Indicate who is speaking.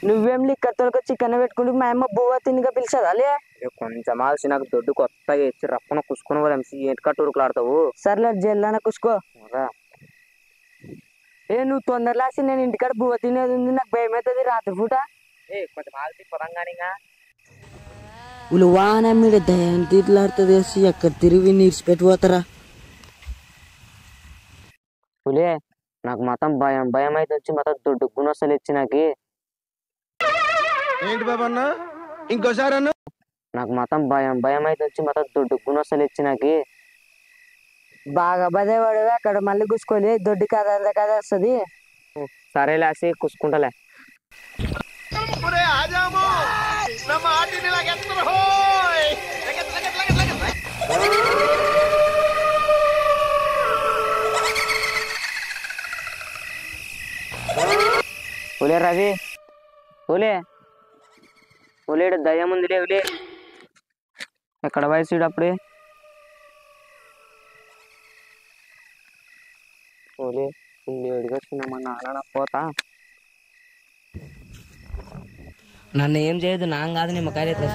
Speaker 1: నువ్వేం లిక్కర్తోకి చికెన్ పెట్టుకుంటూ మా అమ్మ బువ్వ తినిగా పిలిచదాలే
Speaker 2: కొంచెం ఆల్సి నాకు దొడ్డు కొత్తగా ఇచ్చి రప్పన కుసుకుని వాళ్ళు ఏంటి కట్టు ఉరుకులాడతావు.
Speaker 1: సర్లే జల్లాన కుసుకో.
Speaker 2: రా.
Speaker 1: నువ్వు తొందరలాసి నేను ఇంటికాడ బువ్వ తినేది ఉంది, నాకు భయం అవుతుంది రాత్రి పూట.
Speaker 2: కొంచెం ఆల్సి పొలంగానిగా
Speaker 1: ఉలువాన మీద దయం తీట్లాడుతుంది వేసి ఎక్కడ తిరిగి నీర్చిపెట్టిపోతారా.
Speaker 2: పులే నాకు మొత్తం భయం భయం అయితే వచ్చి మొత్తం దొడ్డు గుణొస్తలు ఇచ్చి నాకు
Speaker 3: ఏంటి బాబా అన్న ఇంకోసారి అన్న
Speaker 2: నాకు మొత్తం భయం భయం అయితే వచ్చి మొత్తం దొడ్డు గుణొస్తలు ఇచ్చి నాకు
Speaker 1: బాగా బదేవాడు అక్కడ మళ్ళీ కూసుకోలే దొడ్డి కథ కథ వస్తుంది.
Speaker 2: సరే లేసి కుసుకుంటలే. పులే రవి పులే పులేడు దయ్యం ఉంది లేవులే. ఎక్కడ వయసుడు అప్పుడే పులే లేడుగా చిన్నమన్నా అలా పోతా.
Speaker 4: నన్ను ఏం చేయదు, నా కాదు నిమ్మకాయలు ఎట్లా